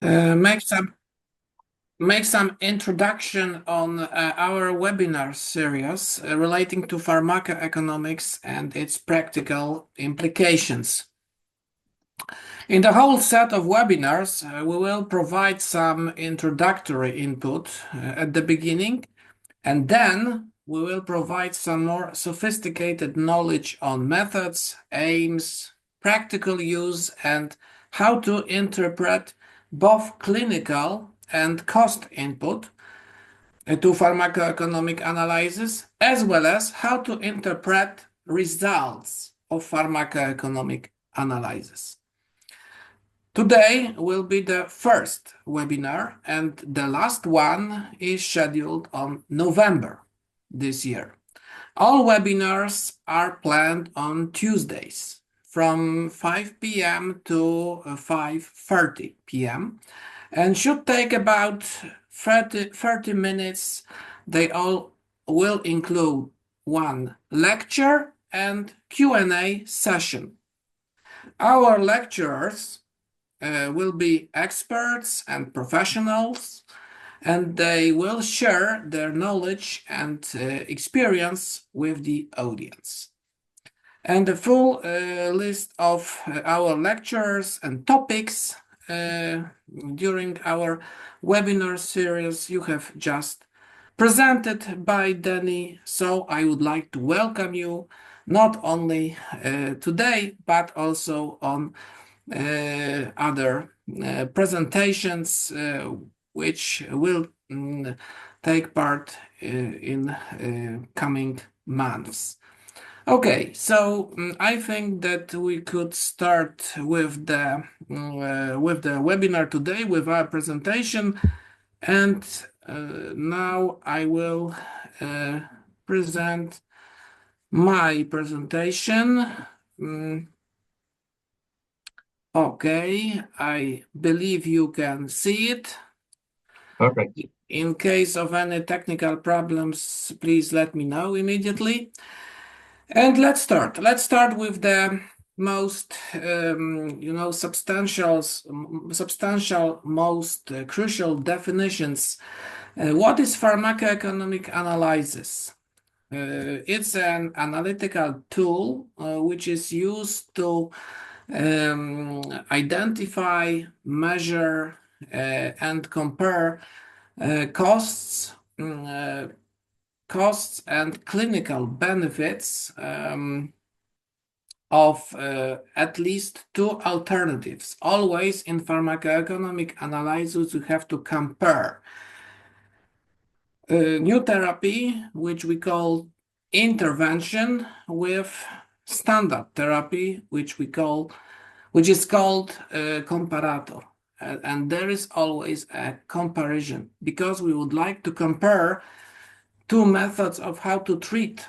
Make some introduction on our webinar series relating to pharmacoeconomics and its practical implications. In the whole set of webinars, we will provide some introductory input at the beginning, and then we will provide some more sophisticated knowledge on methods, aims, practical use, and how to interpret both clinical and cost input to pharmacoeconomic analysis, as well as how to interpret results of pharmacoeconomic analysis. Today will be the first webinar, and the last one is scheduled on November this year. All webinars are planned on Tuesdays from 5 p.m. to 5:30 p.m. and should take about 30 minutes. They all will include one lecture and Q&A session. Our lecturers will be experts and professionals, and they will share their knowledge and experience with the audience. And the full list of our lectures and topics during our webinar series you have just presented by Danny. So I would like to welcome you not only today, but also on other presentations which will take part in coming months. Okay, so I think that we could start with the webinar today with our presentation, and now I will present my presentation. Okay, I believe you can see it. Perfect. In case of any technical problems, please let me know immediately. And let's start. Let's start with the most, substantial, most crucial definitions. What is pharmacoeconomic analysis? It's an analytical tool which is used to identify, measure, and compare costs and clinical benefits of at least two alternatives. Always in pharmacoeconomic analysis, we have to compare new therapy, which we call intervention, with standard therapy, which is called comparator. And there is always a comparison, because we would like to compare two methods of how to treat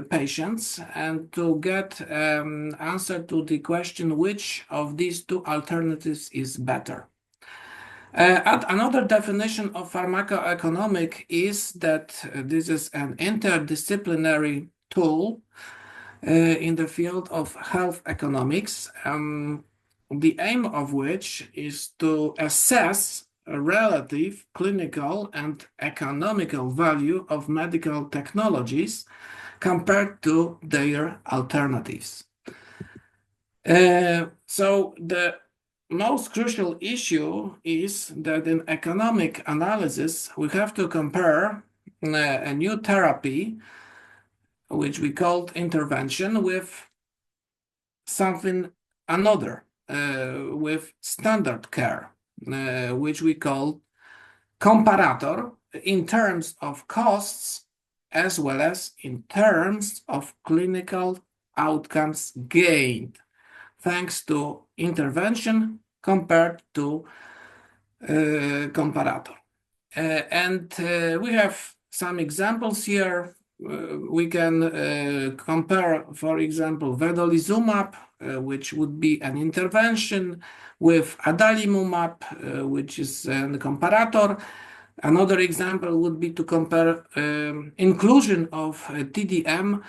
patients and to get answer to the question which of these two alternatives is better. Another definition of pharmacoeconomic is that this is an interdisciplinary tool in the field of health economics, the aim of which is to assess a relative clinical and economical value of medical technologies compared to their alternatives. So the most crucial issue is that in economic analysis, we have to compare a new therapy, which we called intervention, with something another, with standard care, which we call comparator, in terms of costs as well as in terms of clinical outcomes gained thanks to intervention compared to comparator. And we have some examples here. We can compare, for example, vedolizumab, which would be an intervention, with adalimumab, which is a comparator. Another example would be to compare inclusion of TDM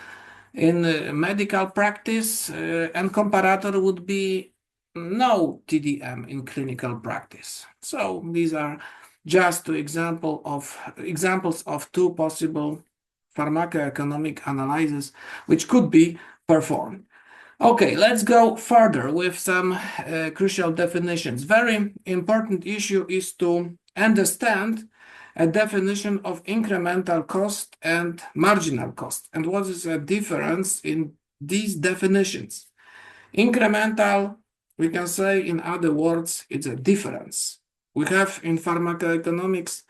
in medical practice, and comparator would be no TDM in clinical practice. So these are just two examples of two possible pharmacoeconomic analyses which could be performed. Okay, let's go further with some crucial definitions. Very important issue is to understand a definition of incremental cost and marginal cost, and what is the difference in these definitions. Incremental, we can say, in other words, it's a difference. We have in pharmacoeconomics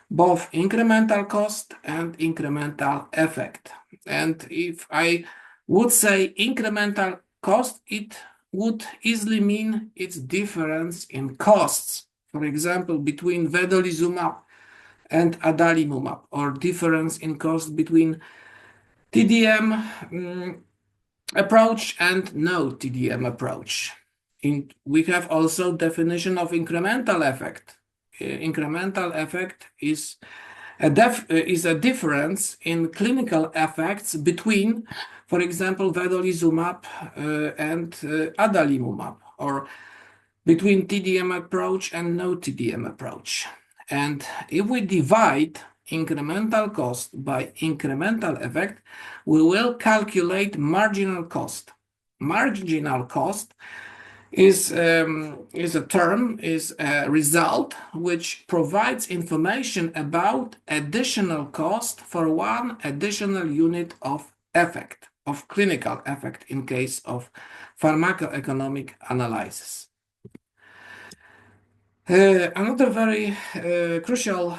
both incremental cost and incremental effect. And if I would say incremental cost, it would easily mean its difference in costs. For example, between vedolizumab and adalimumab, or difference in cost between TDM approach and no TDM approach. We have also definition of incremental effect. Incremental effect is a difference in clinical effects between, for example, vedolizumab and adalimumab, or between TDM approach and no TDM approach. And if we divide incremental cost by incremental effect, we will calculate marginal cost. Marginal cost is a result which provides information about additional cost for one additional unit of effect, of clinical effect in case of pharmacoeconomic analysis. Another very crucial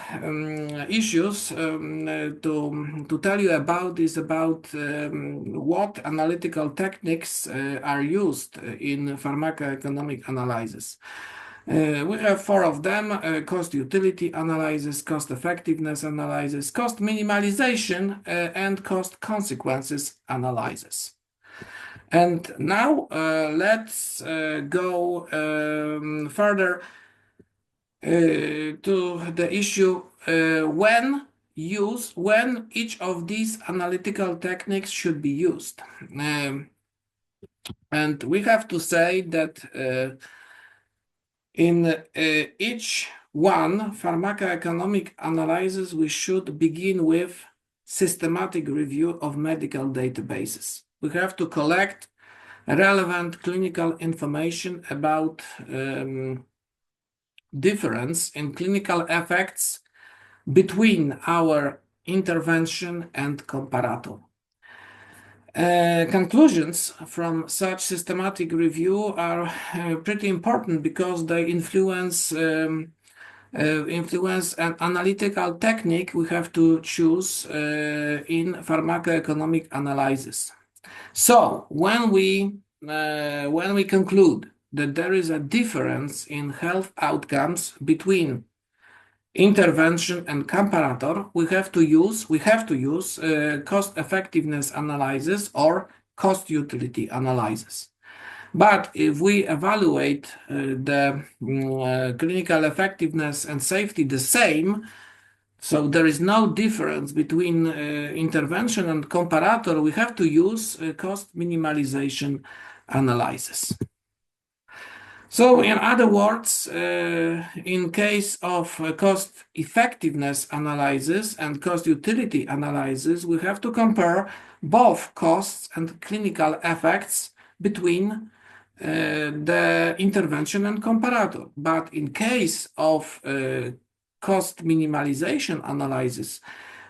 issues to tell you about is about what analytical techniques are used in pharmacoeconomic analysis. We have four of them: cost utility analysis, cost effectiveness analysis, cost minimalization, and cost consequences analysis. And now let's go further to the issue when each of these analytical techniques should be used. And we have to say that in each one pharmacoeconomic analysis, we should begin with systematic review of medical databases. We have to collect relevant clinical information about difference in clinical effects between our intervention and comparator. Conclusions from such systematic review are pretty important because they influence an analytical technique we have to choose in pharmacoeconomic analysis. So when we conclude that there is a difference in health outcomes between intervention and comparator, we have to use cost effectiveness analysis or cost utility analysis. But if we evaluate the clinical effectiveness and safety the same, so there is no difference between intervention and comparator, we have to use cost minimalization analysis. So in other words, in case of cost effectiveness analysis and cost utility analysis, we have to compare both costs and clinical effects between the intervention and comparator. But in case of cost minimalization analysis,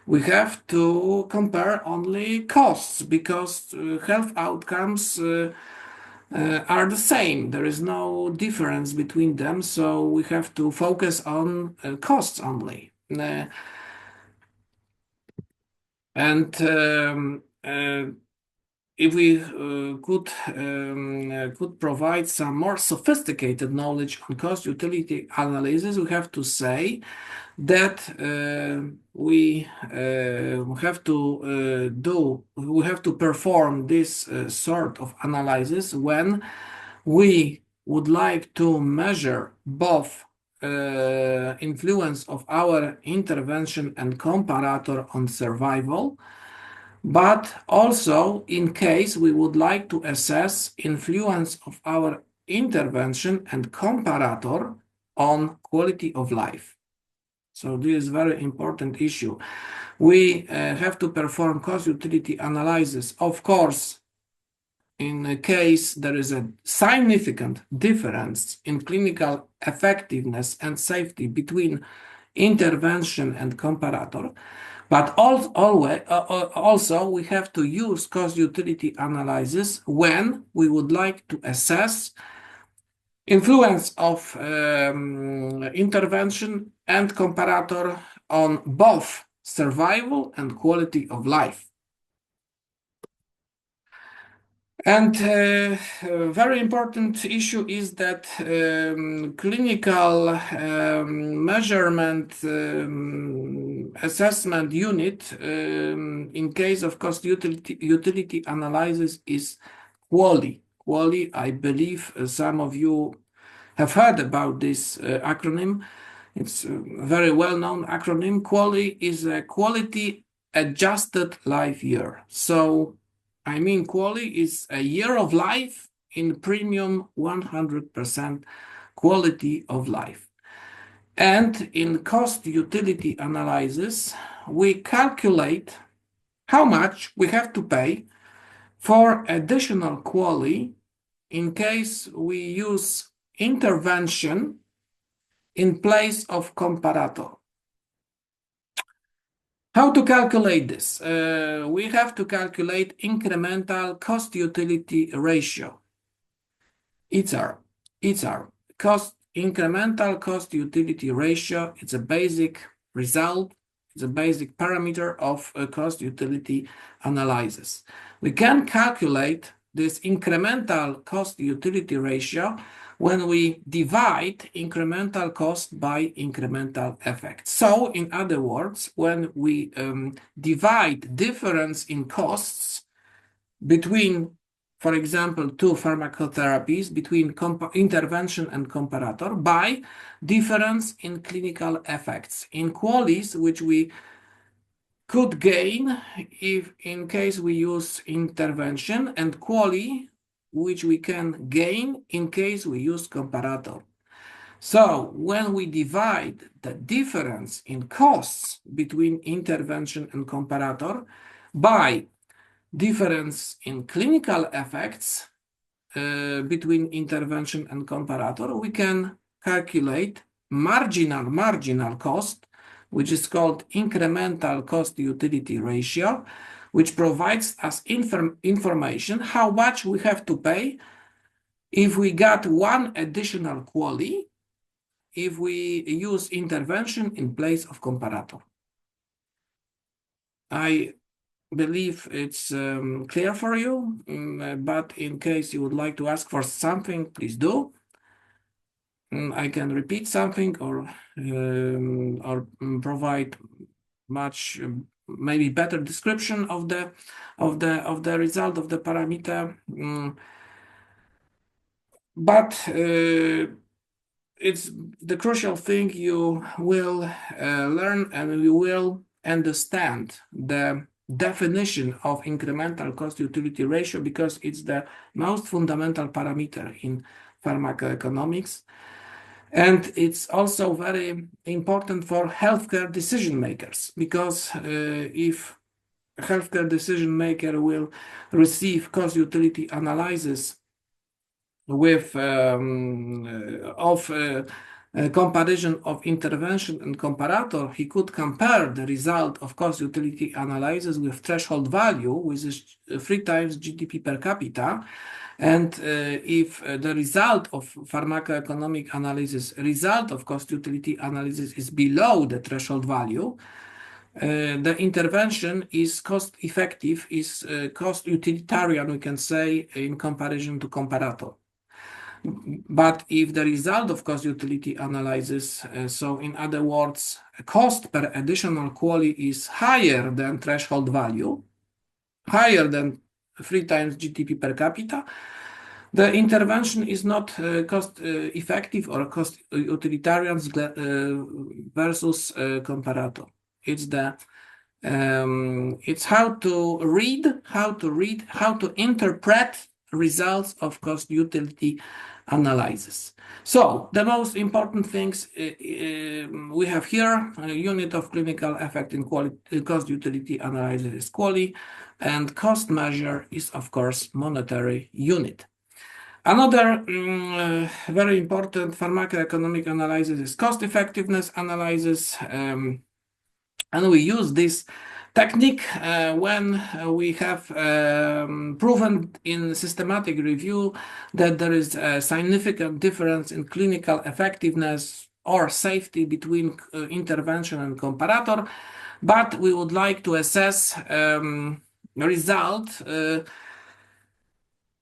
we have to compare only costs because health outcomes are the same. There is no difference between them, so we have to focus on costs only. If we could provide some more sophisticated knowledge on cost utility analysis, we have to say that we have to perform this sort of analysis when we would like to measure both influence of our intervention and comparator on survival, but also in case we would like to assess influence of our intervention and comparator on quality of life. So this is a very important issue. We have to perform cost-utility analysis, of course, in a case there is a significant difference in clinical effectiveness and safety between intervention and comparator. But also we have to use cost-utility analysis when we would like to assess influence of intervention and comparator on both survival and quality of life. And a very important issue is that clinical measurement assessment unit in case of cost utility analysis is QALY. QALY, I believe some of you have heard about this acronym. It's a very well-known acronym. QALY is a quality adjusted life year. So I mean, QALY is a year of life in premium 100% quality of life. And in cost utility analysis, we calculate how much we have to pay for additional QALY in case we use intervention in place of comparator. How to calculate this? We have to calculate incremental cost-utility ratio. ICR. Incremental cost-utility ratio. It's a basic result. It's a basic parameter of a cost-utility analysis. We can calculate this incremental cost-utility ratio when we divide incremental cost by incremental effect. So, in other words, when we divide difference in costs between, for example, two pharmacotherapies, between intervention and comparator, by difference in clinical effects, in QALYs, which we could gain if in case we use intervention, and QALY which we can gain in case we use comparator. So when we divide the difference in costs between intervention and comparator by difference in clinical effects between intervention and comparator, we can calculate marginal cost, which is called incremental cost-utility ratio, which provides us information how much we have to pay if we got one additional QALY, if we use intervention in place of comparator. I believe it's clear for you, but in case you would like to ask for something, please do. I can repeat something or provide much maybe better description of the result of the parameter, but it's the crucial thing. You will learn and you will understand the definition of incremental cost-utility ratio, because it's the most fundamental parameter in pharmacoeconomics. And it's also very important for healthcare decision makers, because if a healthcare decision maker will receive cost-utility analysis with comparison of intervention and comparator, he could compare the result of cost-utility analysis with threshold value, which is 3 times GDP per capita. And if the result of pharmacoeconomic analysis, result of cost-utility analysis is below the threshold value, the intervention is cost-effective, is cost-utilitarian, we can say, in comparison to comparator. But if the result of cost-utility analysis, so in other words, cost per additional QALY is higher than threshold value, higher than 3 times GDP per capita, the intervention is not cost-effective or cost-utilitarian versus comparator. It's how to read, how to interpret results of cost-utility analysis. So the most important things we have here, a unit of clinical effect in cost-utility analysis is QALY, and cost measure is, of course, monetary unit. Another very important pharmacoeconomic analysis is cost-effectiveness analysis, and we use this technique when we have proven in systematic review that there is a significant difference in clinical effectiveness or safety between intervention and comparator, but we would like to assess result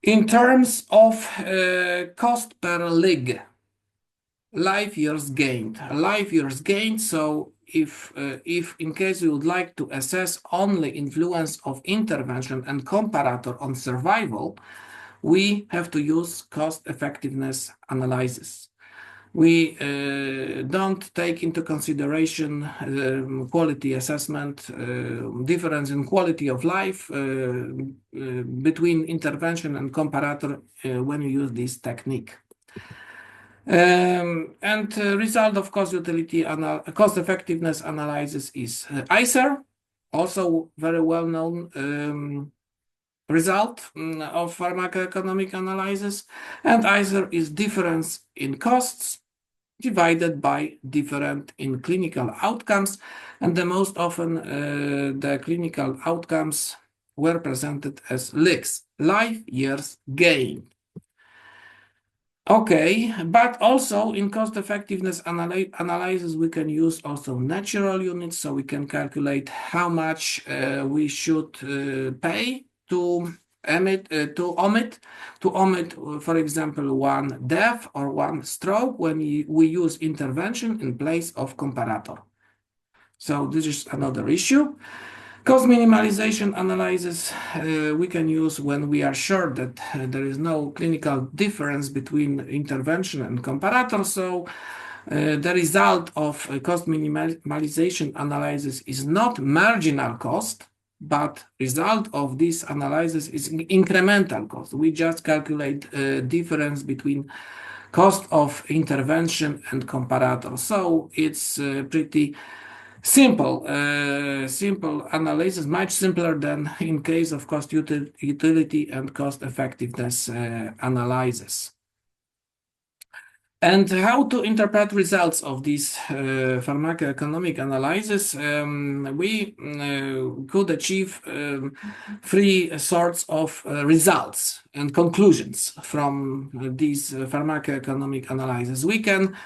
in terms of cost per lig, life years gained. So if in case we would like to assess only influence of intervention and comparator on survival, we have to use cost effectiveness analysis. We don't take into consideration quality assessment, difference in quality of life between intervention and comparator when you use this technique. And result of cost effectiveness analysis is ICER, also very well known result of pharmacoeconomic analysis, and ICER is difference in costs divided by difference in clinical outcomes, and the most often the clinical outcomes were presented as LIGs, life years gained. Okay, but also in cost effectiveness analysis we can use also natural units, so we can calculate how much we should pay to omit, for example, one death or one stroke when we use intervention in place of comparator. So this is another issue. Cost minimalization analysis we can use when we are sure that there is no clinical difference between intervention and comparator. So the result of cost minimalization analysis is not marginal cost, but result of this analysis is incremental cost. We just calculate difference between cost of intervention and comparator. So it's pretty simple analysis, much simpler than in case of cost utility and cost effectiveness analysis. And how to interpret results of this pharmacoeconomic analysis? We could achieve three sorts of results and conclusions from these pharmacoeconomic analysis. We can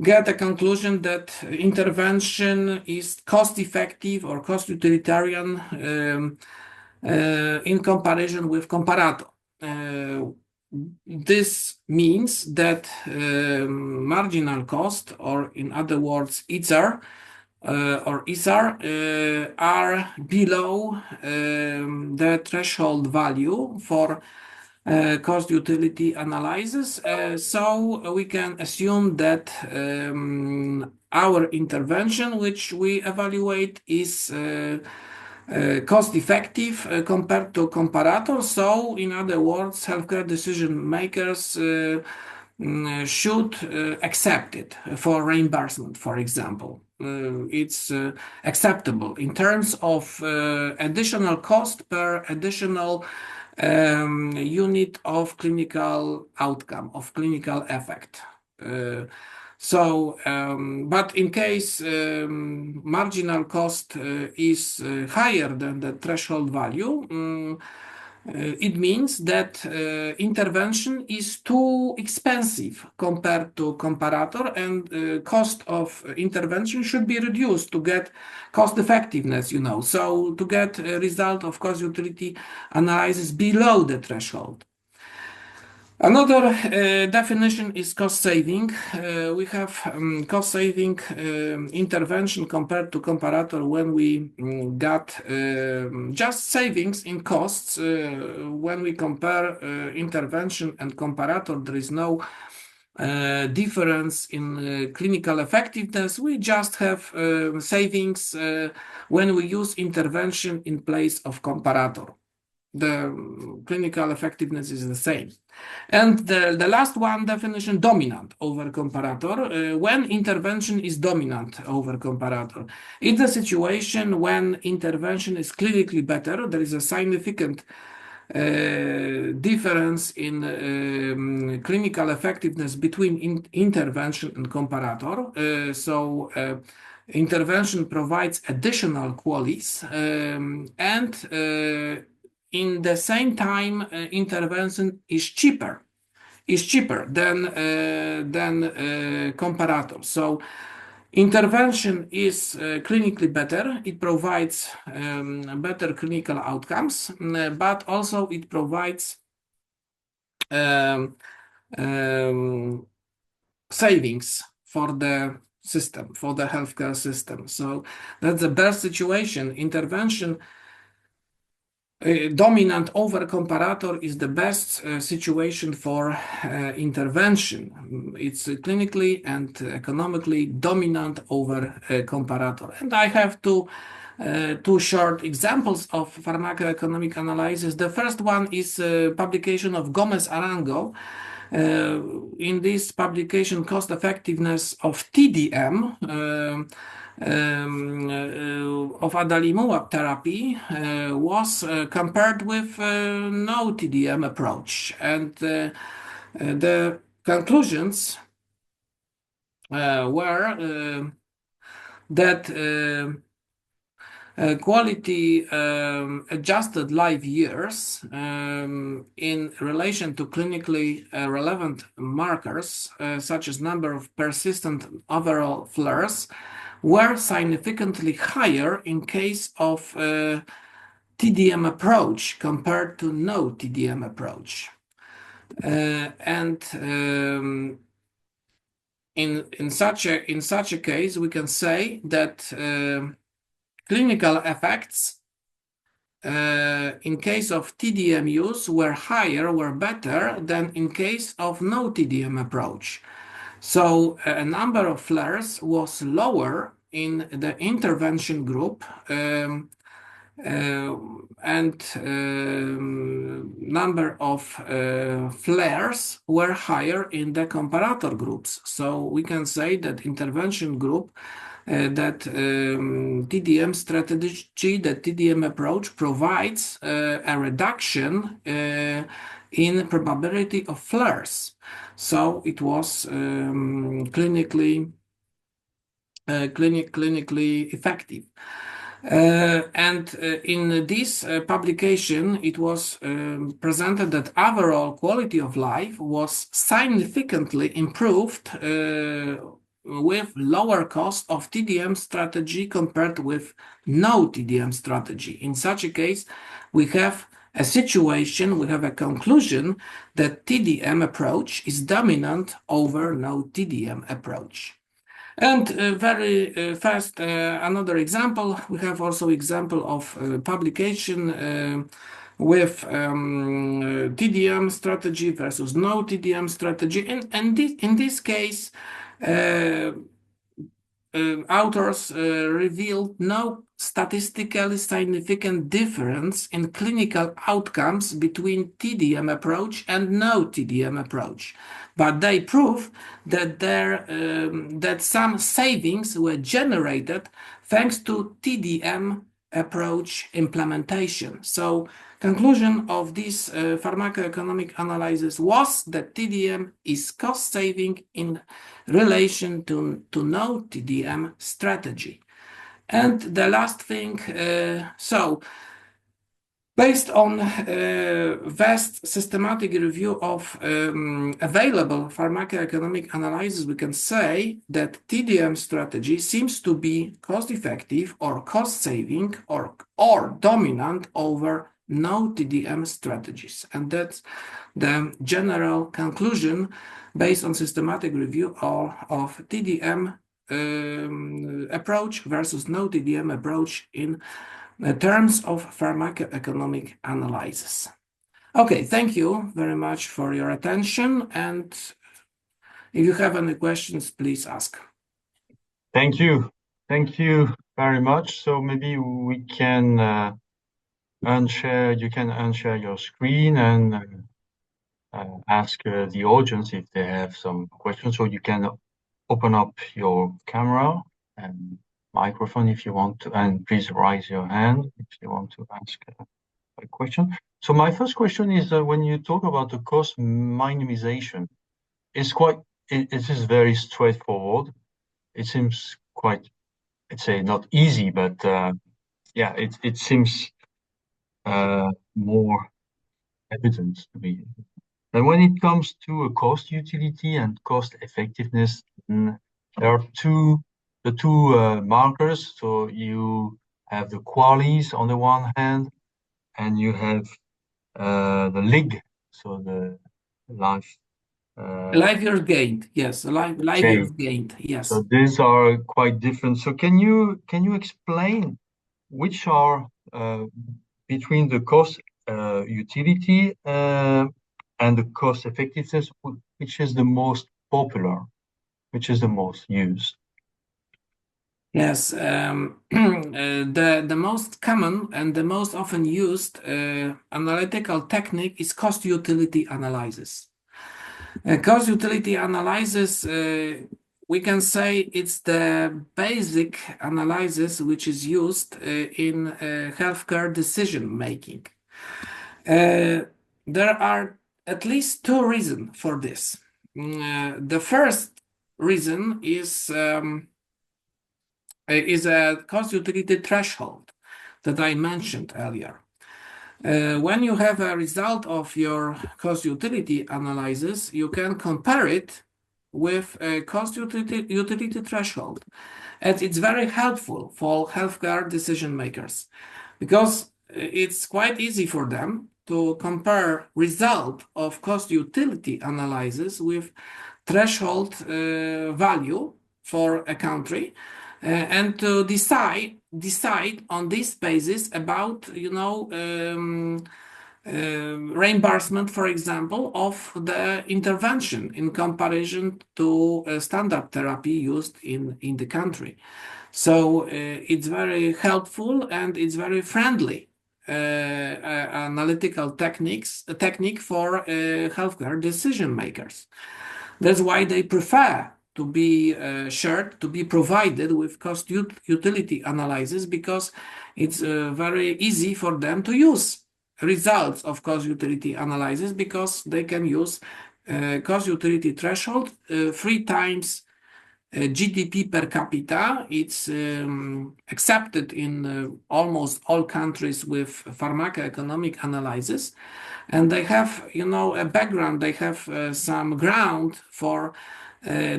get a conclusion that intervention is cost-effective or cost-utilitarian in comparison with comparator. This means that marginal cost, or in other words, ICER are below the threshold value for cost utility analysis. So we can assume that our intervention, which we evaluate, is cost-effective compared to comparator. So, in other words, healthcare decision makers should accept it for reimbursement, for example. It's acceptable in terms of additional cost per additional unit of clinical outcome, of clinical effect. But in case marginal cost is higher than the threshold value, it means that intervention is too expensive compared to comparator, and cost of intervention should be reduced to get cost effectiveness, so to get a result of cost utility analysis below the threshold. Another definition is cost saving. We have cost saving intervention compared to comparator when we got just savings in costs. When we compare intervention and comparator, there is no difference in clinical effectiveness. We just have savings when we use intervention in place of comparator. the clinical effectiveness is the same. And the last one definition, dominant over comparator. When intervention is dominant over comparator, it's a situation when intervention is clinically better. There is a significant difference in clinical effectiveness between intervention and comparator. Intervention provides additional qualities, and in the same time, intervention is cheaper than comparator. So intervention is clinically better. It provides better clinical outcomes, but also it provides savings for the system, for the healthcare system. So that's the best situation. Intervention dominant over comparator is the best situation for intervention. It's clinically and economically dominant over comparator. And I have two short examples of pharmacoeconomic analysis. The first one is publication of Gomez Arango. In this publication, cost effectiveness of TDM of adalimumab therapy was compared with no TDM approach, and the conclusions were that quality adjusted life years in relation to clinically relevant markers such as number of persistent overall flares were significantly higher in case of TDM approach compared to no TDM approach. In such a case, we can say that clinical effects in case of TDM use were better than in case of no TDM approach. So a number of flares was lower in the intervention group, and number of flares were higher in the comparator groups. So we can say that intervention group, that TDM strategy, the TDM approach provides a reduction in probability of flares. So it was clinically effective. And in this publication, it was presented that overall quality of life was significantly improved with lower cost of TDM strategy compared with no TDM strategy. In such a case, we have a situation, we have a conclusion that TDM approach is dominant over no TDM approach. And very fast, another example, we have also example of publication with TDM strategy versus no TDM strategy. And in this case, authors revealed no statistically significant difference in clinical outcomes between TDM approach and no TDM approach, but they prove that that some savings were generated thanks to TDM approach implementation. So conclusion of this pharmacoeconomic analysis was that TDM is cost saving in relation to no TDM strategy. And the last thing, so based on vast systematic review of available pharmacoeconomic analysis, we can say that TDM strategy seems to be cost-effective or cost-saving or dominant over no TDM strategies. And that's the general conclusion based on systematic review of TDM approach versus no TDM approach in terms of pharmacoeconomic analysis. Okay, thank you very much for your attention. And if you have any questions, please ask. Thank you. Thank you very much. So maybe we can you can unshare your screen and ask the audience if they have some questions. So you can open up your camera and microphone if you want to, and please raise your hand if you want to ask a question. So my first question is when you talk about the cost minimization, it is very straightforward. It seems quite, let's say, not easy, but yeah, it seems more evident to me. And when it comes to a cost utility and cost effectiveness, there are the two markers. So you have the QALYs on the one hand, and you have the LIG, so the life Life years gained, yes. Life years gain. gained, yes. So these are quite different. So can you explain which are between the cost utility and the cost effectiveness, which is the most popular, which is the most used? Yes, the most common and the most often used analytical technique is cost utility analysis. Cost utility analysis, we can say it's the basic analysis which is used in healthcare decision making. There are at least two reasons for this. The first reason is a cost utility threshold that I mentioned earlier. When you have a result of your cost utility analysis, you can compare it with a cost utility threshold. And it's very helpful for healthcare decision makers because it's quite easy for them to compare result of cost utility analysis with threshold value for a country and to decide on this basis about reimbursement, for example, of the intervention in comparison to standard therapy used in the country. So it's very helpful and it's very friendly analytical technique for healthcare decision makers. That's why they prefer to be shared, to be provided with cost utility analysis, because it's very easy for them to use results of cost utility analysis, because they can use cost utility threshold 3 times GDP per capita. It's accepted in almost all countries with pharmacoeconomic analysis, and they have, a background. They have some ground for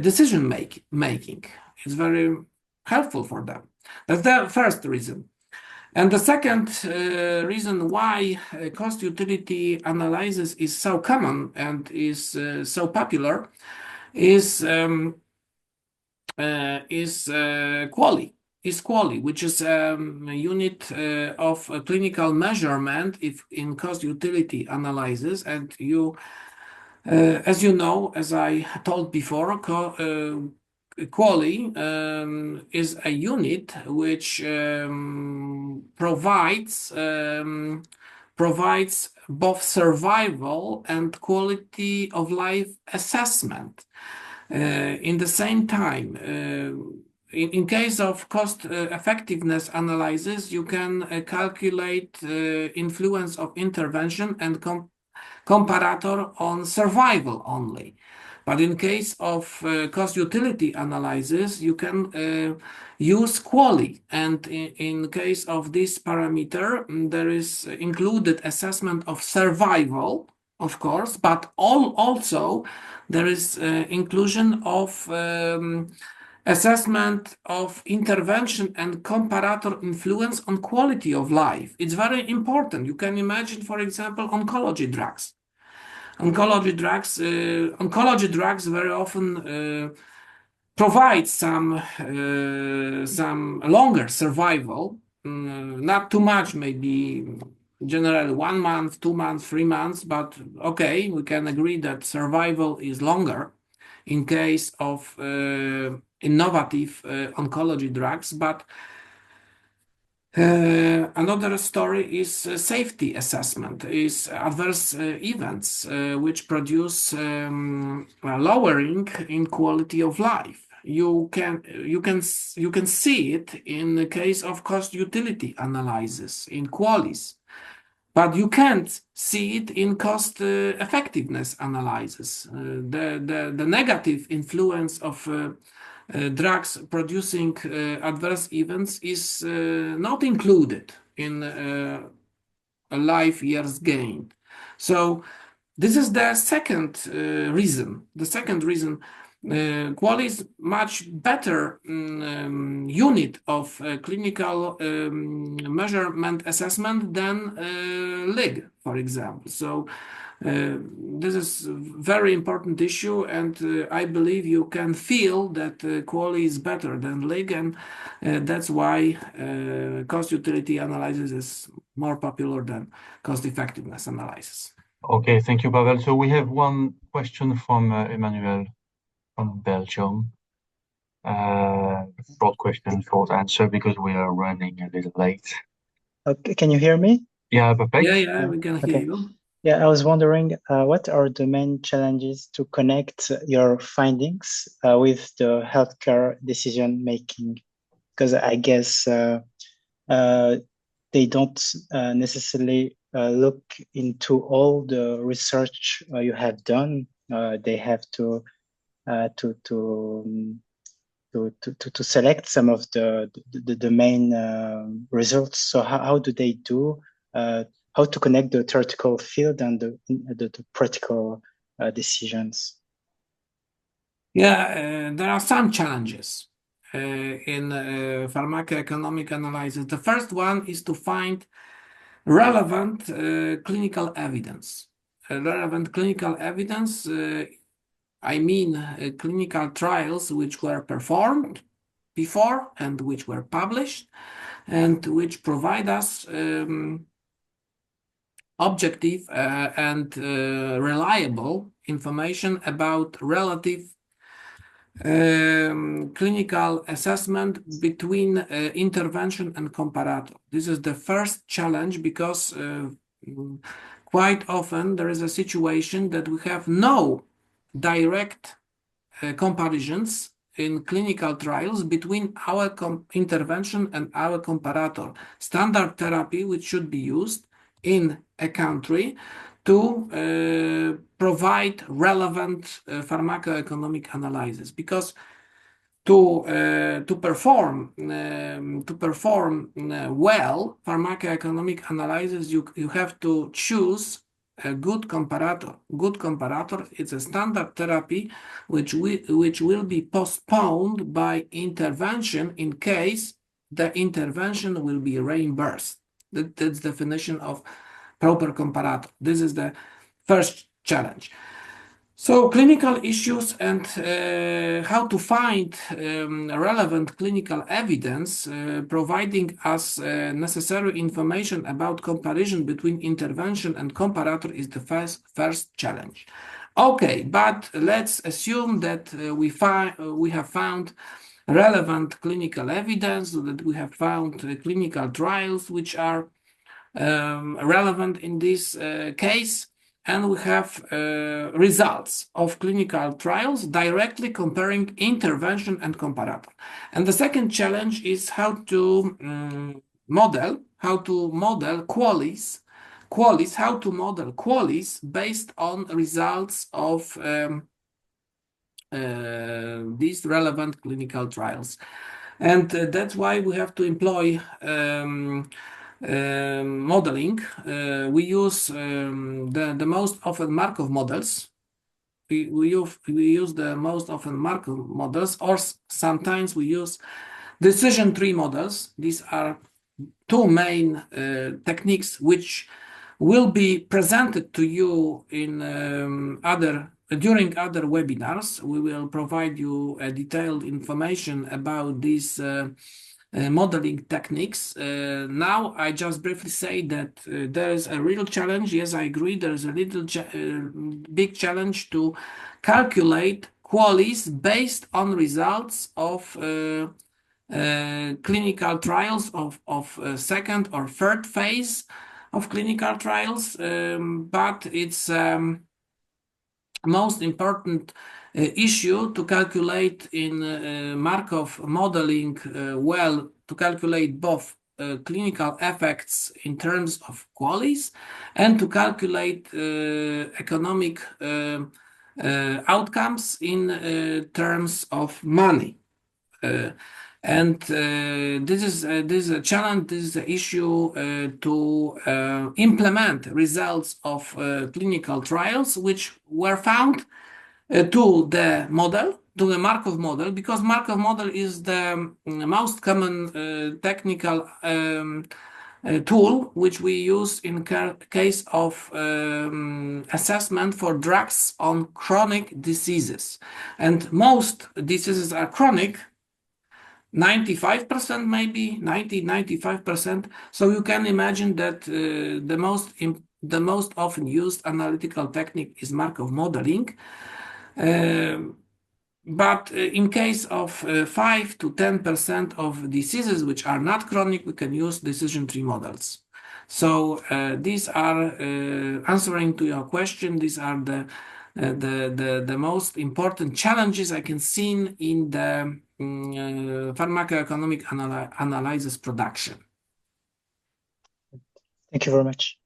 decision making. It's very helpful for them. That's the first reason. And the second reason why cost utility analysis is so common and is so popular is QALY, which is a unit of clinical measurement in cost utility analysis. And as you know, as I told before, QALY is a unit which provides both survival and quality of life assessment. In the same time, in case of cost effectiveness analysis, you can calculate influence of intervention and comparator on survival only. But in case of cost utility analysis, you can use QALY. And in case of this parameter, there is included assessment of survival, of course, but also there is inclusion of assessment of intervention and comparator influence on quality of life. It's very important. You can imagine, for example, oncology drugs. Oncology drugs very often provide some longer survival, not too much, maybe generally 1 month, 2 months, 3 months, but okay, we can agree that survival is longer in case of innovative oncology drugs. But Another story is safety assessment, is adverse events which produce a lowering in quality of life. You can see it in the case of cost utility analysis in QALYs, but you can't see it in cost effectiveness analysis. The negative influence of drugs producing adverse events is not included in life years gained. So this is the second reason. The second reason, QALY is much better unit of clinical measurement assessment than LIG, for example. So this is a very important issue, and I believe you can feel that QALY is better than LIG, and that's why cost utility analysis is more popular than cost effectiveness analysis. Okay, thank you, Paweł. So we have one question from Emmanuel from Belgium. Short question, short answer, because we are running a little late. Okay, can you hear me? Yeah, perfect. Yeah, we can hear you. Yeah, I was wondering what are the main challenges to connect your findings with the healthcare decision making? Because I guess they don't necessarily look into all the research you have done. They have to select some of the main results. So how do they do? How to connect the theoretical field and the practical decisions? Yeah, there are some challenges in pharmacoeconomic analysis. The first one is to find relevant clinical evidence. Relevant clinical evidence, I mean clinical trials which were performed before and which were published and which provide us objective and reliable information about relative clinical assessment between intervention and comparator. This is the first challenge because quite often there is a situation that we have no direct comparisons in clinical trials between our intervention and our comparator. Standard therapy which should be used in a country to provide relevant pharmacoeconomic analysis, because to perform well pharmacoeconomic analysis, you have to choose a good comparator. Good comparator is a standard therapy which will be postponed by intervention in case the intervention will be reimbursed. That's the definition of proper comparator. This is the first challenge. So clinical issues and how to find relevant clinical evidence providing us necessary information about comparison between intervention and comparator is the first challenge. Okay, but let's assume that we have found relevant clinical evidence, that we have found clinical trials which are relevant in this case, and we have results of clinical trials directly comparing intervention and comparator. And the second challenge is how to model QALYs, how to model QALYs based on results of these relevant clinical trials. And that's why we have to employ modeling. We use the most often Markov models. We use the most often Markov models, or sometimes we use decision tree models. These are two main techniques which will be presented to you in during other webinars. We will provide you detailed information about these modeling techniques. Now I just briefly say that there is a real challenge. Yes, I agree. There is a big challenge to calculate QALYs based on results of clinical trials of second or third phase of clinical trials, but it's most important issue to calculate in Markov modeling well, to calculate both clinical effects in terms of QALYs and to calculate economic outcomes in terms of money. And this is a challenge, this is an issue to implement results of clinical trials which were found to the model, to the Markov model, because Markov model is the most common technical tool which we use in case of assessment for drugs on chronic diseases. And most diseases are chronic, 95% maybe, 95%. So you can imagine that the most often used analytical technique is Markov modeling. But in case of 5 to 10% of diseases which are not chronic, we can use decision tree models. So these are answering to your question. These are the most important challenges I can see in the pharmacoeconomic analysis production. Thank you very much.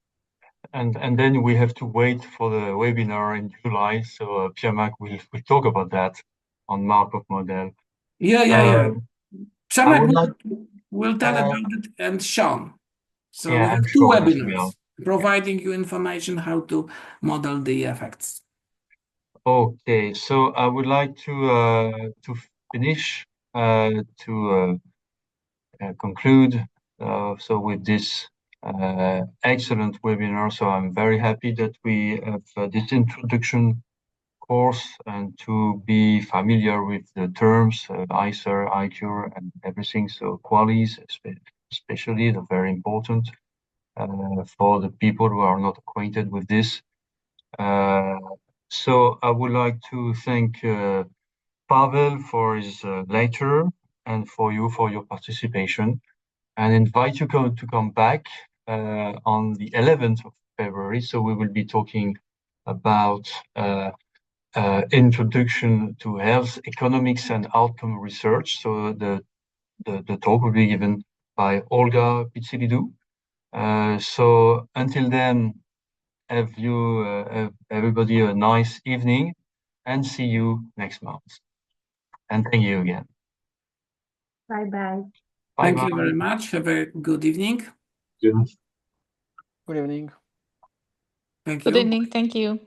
And then we have to wait for the webinar in July. So Pierre-Marc will talk about that on Markov model. Yeah. Pierre-Marc will tell like, about it, and Sean. So yeah, we have and two Sean webinars providing you information how to model the effects. Okay, so I would like to finish to conclude so with this excellent webinar. So I'm very happy that we have this introduction course and to be familiar with the terms ICER, ICURE, and everything. So QALYs, especially, they're very important for the people who are not acquainted with this. So I would like to thank Paweł for his lecture and for you for your participation, and invite you to come back on the 11th of February. So we will be talking about introduction to health economics and outcome research. So the talk will be given by Olga Pitsilidou. So until then, have everybody a nice evening, and see you next month. And thank you again. Bye-bye. Thank you very much. Have a good evening. Good evening. Thank you. Good evening. Thank you.